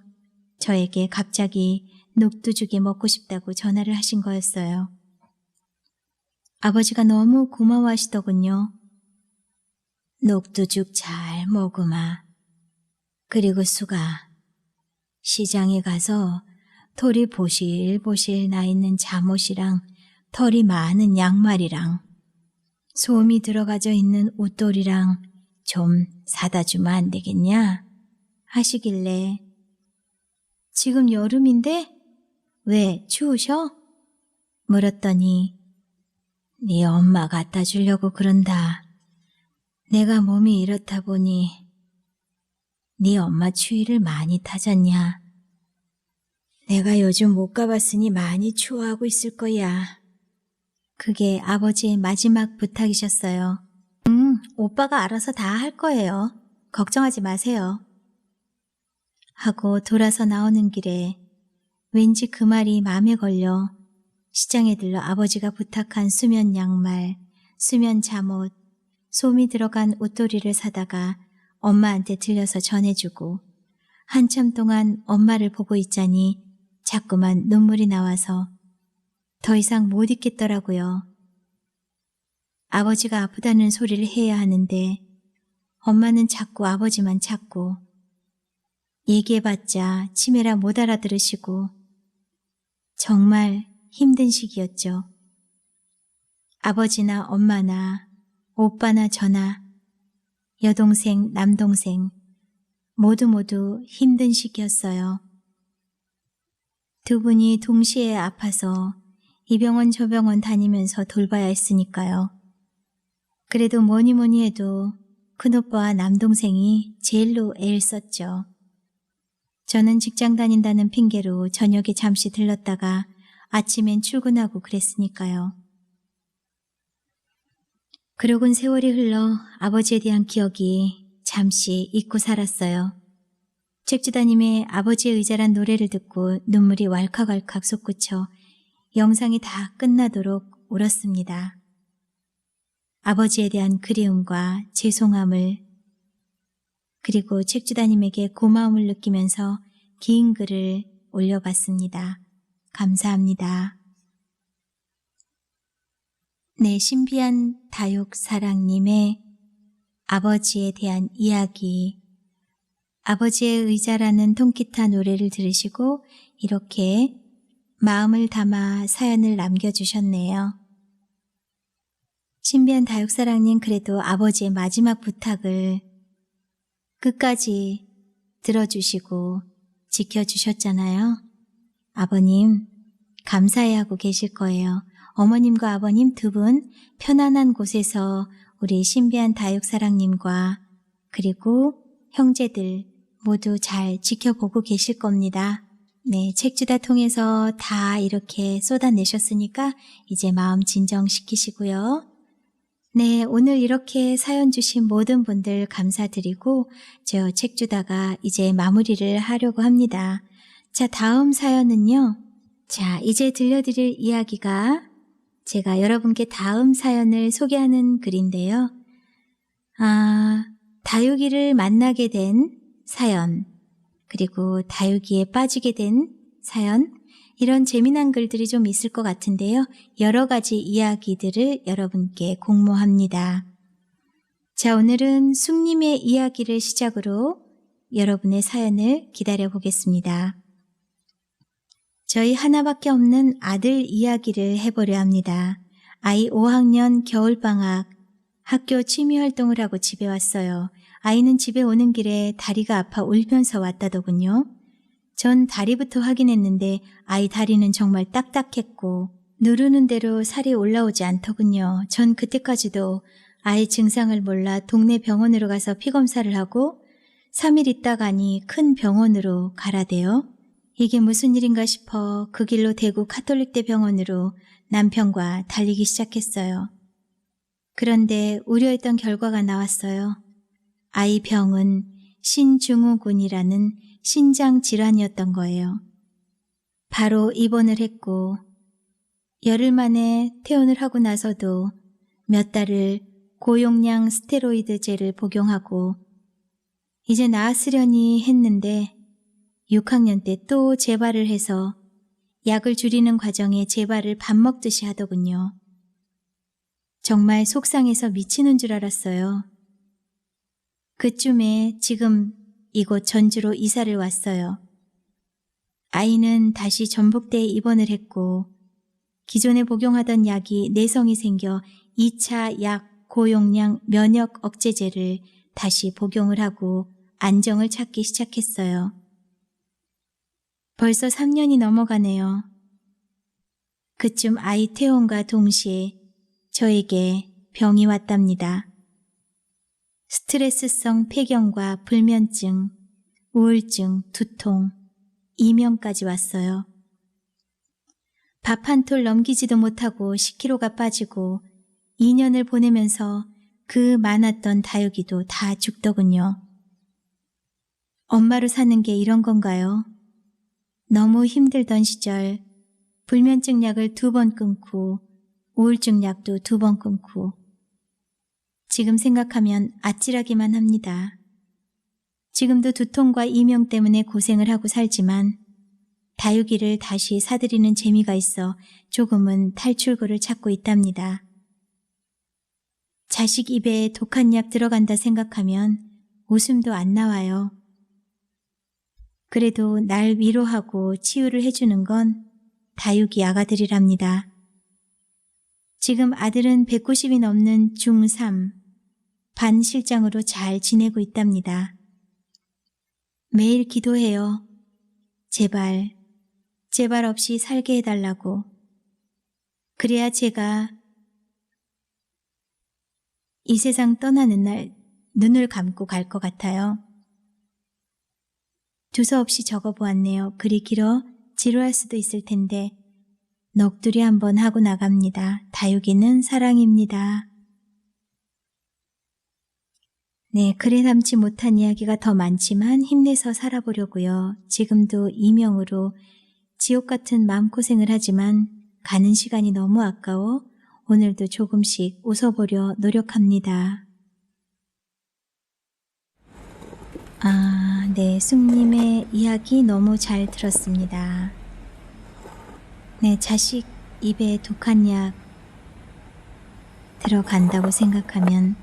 저에게 갑자기 녹두죽이 먹고 싶다고 전화를 하신 거였어요. 아버지가 너무 고마워하시더군요. 녹두죽 잘 먹으마. 그리고 수가 시장에 가서 털이 보실보실 나 있는 잠옷이랑 털이 많은 양말이랑 솜이 들어가져 있는 웃돌이랑 좀 사다 주면 안 되겠냐? 하시길래 지금 여름인데? 왜 추우셔? 물었더니 네 엄마 갖다 주려고 그런다. 내가 몸이 이렇다 보니 네 엄마 추위를 많이 타졌냐? 내가 요즘 못 가봤으니 많이 추워하고 있을 거야. 그게 아버지의 마지막 부탁이셨어요. 오빠가 알아서 다 할 거예요. 걱정하지 마세요. 하고 돌아서 나오는 길에 왠지 그 말이 마음에 걸려 시장에 들러 아버지가 부탁한 수면 양말, 수면 잠옷, 솜이 들어간 웃돌이를 사다가 엄마한테 들려서 전해주고 한참 동안 엄마를 보고 있자니 자꾸만 눈물이 나와서 더 이상 못 있겠더라고요. 아버지가 아프다는 소리를 해야 하는데 엄마는 자꾸 아버지만 찾고 얘기해봤자 치매라 못 알아들으시고 정말 힘든 시기였죠. 아버지나 엄마나 오빠나 저나 여동생, 남동생 모두 힘든 시기였어요. 두 분이 동시에 아파서 이 병원 저 병원 다니면서 돌봐야 했으니까요. 그래도 뭐니 해도 큰오빠와 남동생이 제일로 애를 썼죠. 저는 직장 다닌다는 핑계로 저녁에 잠시 들렀다가 아침엔 출근하고 그랬으니까요. 그러곤 세월이 흘러 아버지에 대한 기억이 잠시 잊고 살았어요. 책주다님의 아버지의 의자란 노래를 듣고 눈물이 왈칵왈칵 솟구쳐 영상이 다 끝나도록 울었습니다. 아버지에 대한 그리움과 죄송함을 그리고 책주다님에게 고마움을 느끼면서 긴 글을 올려봤습니다. 감사합니다. 네, 신비한 다육사랑님의 아버지에 대한 이야기, 아버지의 의자라는 통기타 노래를 들으시고 이렇게 마음을 담아 사연을 남겨주셨네요. 신비한 다육사랑님, 그래도 아버지의 마지막 부탁을 끝까지 들어주시고 지켜주셨잖아요. 아버님 감사해하고 계실 거예요. 어머님과 아버님 두 분 편안한 곳에서 우리 신비한 다육사랑님과 그리고 형제들 모두 잘 지켜보고 계실 겁니다. 네, 책주다 통해서 다 이렇게 쏟아내셨으니까 이제 마음 진정시키시고요. 네, 오늘 이렇게 사연 주신 모든 분들 감사드리고 저 책주다가 이제 마무리를 하려고 합니다. 자, 다음 사연은요. 자, 이제 들려드릴 이야기가 제가 여러분께 다음 사연을 소개하는 글인데요. 다육이를 만나게 된 사연, 그리고 다육이에 빠지게 된 사연, 이런 재미난 글들이 좀 있을 것 같은데요. 여러 가지 이야기들을 여러분께 공모합니다. 자, 오늘은 숭님의 이야기를 시작으로 여러분의 사연을 기다려 보겠습니다. 저희 하나밖에 없는 아들 이야기를 해보려 합니다. 아이 5학년 겨울방학, 학교 취미활동을 하고 집에 왔어요. 아이는 집에 오는 길에 다리가 아파 울면서 왔다더군요. 전 다리부터 확인했는데 아이 다리는 정말 딱딱했고 누르는 대로 살이 올라오지 않더군요. 전 그때까지도 아이 증상을 몰라 동네 병원으로 가서 피검사를 하고 3일 있다 가니 큰 병원으로 가라대요. 이게 무슨 일인가 싶어 그 길로 대구 카톨릭대 병원으로 남편과 달리기 시작했어요. 그런데 우려했던 결과가 나왔어요. 아이 병은 신증후군이라는 신장 질환이었던 거예요. 바로 입원을 했고 열흘 만에 퇴원을 하고 나서도 몇 달을 고용량 스테로이드제를 복용하고 이제 나았으려니 했는데 6학년 때 또 재발을 해서 약을 줄이는 과정에 재발을 밥 먹듯이 하더군요. 정말 속상해서 미치는 줄 알았어요. 그쯤에 지금 이곳 전주로 이사를 왔어요. 아이는 다시 전북대에 입원을 했고 기존에 복용하던 약이 내성이 생겨 2차 약 고용량 면역 억제제를 다시 복용을 하고 안정을 찾기 시작했어요. 벌써 3년이 넘어가네요. 그쯤 아이 퇴원과 동시에 저에게 병이 왔답니다. 스트레스성 폐경과 불면증, 우울증, 두통, 이명까지 왔어요. 밥 한 톨 넘기지도 못하고 10kg가 빠지고 2년을 보내면서 그 많았던 다육이도 다 죽더군요. 엄마로 사는 게 이런 건가요? 너무 힘들던 시절 불면증 약을 2번 끊고 우울증 약도 2번 끊고 지금 생각하면 아찔하기만 합니다. 지금도 두통과 이명 때문에 고생을 하고 살지만 다육이를 다시 사들이는 재미가 있어 조금은 탈출구를 찾고 있답니다. 자식 입에 독한 약 들어간다 생각하면 웃음도 안 나와요. 그래도 날 위로하고 치유를 해주는 건 다육이 아가들이랍니다. 지금 아들은 190이 넘는 중3, 반 실장으로 잘 지내고 있답니다. 매일 기도해요. 제발 없이 살게 해달라고. 그래야 제가 이 세상 떠나는 날 눈을 감고 갈 것 같아요. 두서없이 적어보았네요. 글이 길어 지루할 수도 있을 텐데 넋두리 한번 하고 나갑니다. 다육이는 사랑입니다. 네, 글에 담지 못한 이야기가 더 많지만 힘내서 살아보려고요. 지금도 이명으로 지옥 같은 마음고생을 하지만 가는 시간이 너무 아까워 오늘도 조금씩 웃어보려 노력합니다. 네, 쑥님의 이야기 너무 잘 들었습니다. 네, 자식 입에 독한 약 들어간다고 생각하면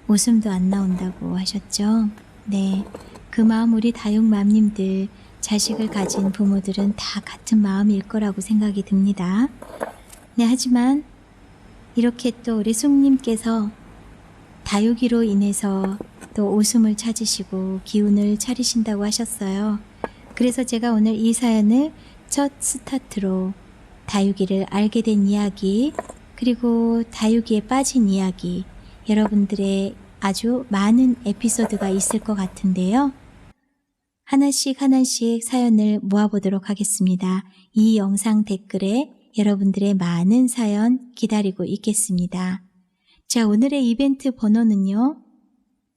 웃음도 안 나온다고 하셨죠? 네, 그 마음 우리 다육맘님들, 자식을 가진 부모들은 다 같은 마음일 거라고 생각이 듭니다. 네, 하지만 이렇게 또 우리 쑥님께서 다육이로 인해서 또 웃음을 찾으시고 기운을 차리신다고 하셨어요. 그래서 제가 오늘 이 사연을 첫 스타트로 다육이를 알게 된 이야기, 그리고 다육이에 빠진 이야기, 여러분들의 아주 많은 에피소드가 있을 것 같은데요. 하나씩 사연을 모아보도록 하겠습니다. 이 영상 댓글에 여러분들의 많은 사연 기다리고 있겠습니다. 자, 오늘의 이벤트 번호는요.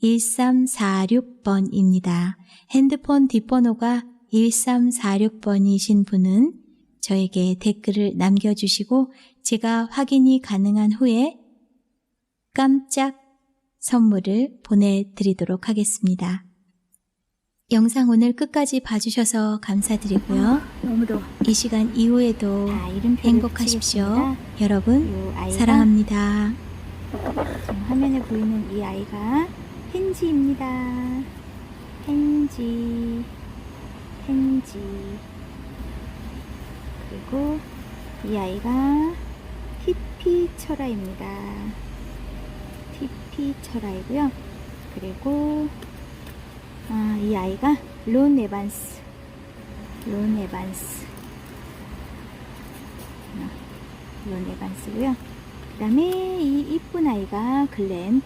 1346번입니다. 핸드폰 뒷번호가 1346번이신 분은 저에게 댓글을 남겨주시고 제가 확인이 가능한 후에 깜짝 선물을 보내드리도록 하겠습니다. 영상 오늘 끝까지 봐주셔서 감사드리고요. 너무 더워. 이 시간 이후에도 행복하십시오. 여러분 사랑합니다. 지금 화면에 보이는 이 아이가 헨지입니다. 헨지. 그리고 이 아이가 티피철아입니다. 티피철아이고요. 그리고 이 아이가 론 에반스고요. 그 다음에 이 이쁜 아이가 글렌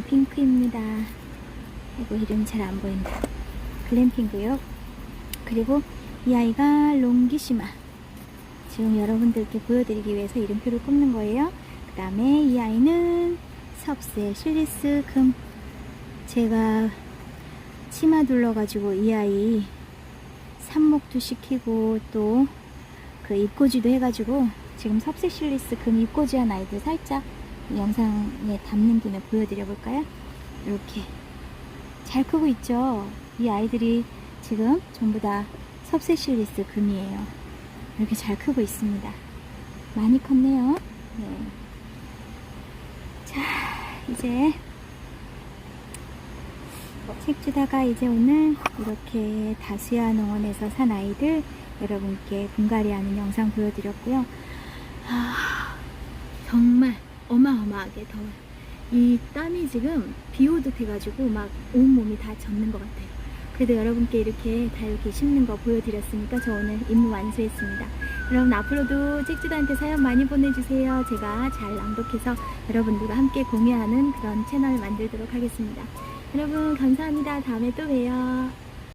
핑크입니다. 이거 이름 잘 안 보인다. 글렌 핑크요. 그리고 이 아이가 롱기시마. 지금 여러분들께 보여드리기 위해서 이름표를 꼽는 거예요. 그 다음에 이 아이는 섭세 실리스 금. 제가 치마 둘러가지고 이 아이 삽목도 시키고 또 그 입꼬지도 해가지고 지금 섭세 실리스 금 입꼬지한 아이들 살짝 영상에 담는 김에 보여드려 볼까요? 이렇게 잘 크고 있죠. 이 아이들이 지금 전부 다 섭세 실리스 금이에요. 이렇게 잘 크고 있습니다. 많이 컸네요. 네. 자, 이제 책 주다가 이제 오늘 이렇게 다수야 농원에서 산 아이들 여러분께 분갈이하는 영상 보여드렸고요. 정말 어마어마하게 더워요. 이 땀이 지금 비 오듯 해가지고 막 온몸이 다 젖는 것 같아요. 그래도 여러분께 이렇게 다육이 심는 거 보여드렸으니까 저 오늘 임무 완수했습니다. 여러분 앞으로도 찍주단한테 사연 많이 보내주세요. 제가 잘 낭독해서 여러분들과 함께 공유하는 그런 채널을 만들도록 하겠습니다. 여러분 감사합니다. 다음에 또 봬요.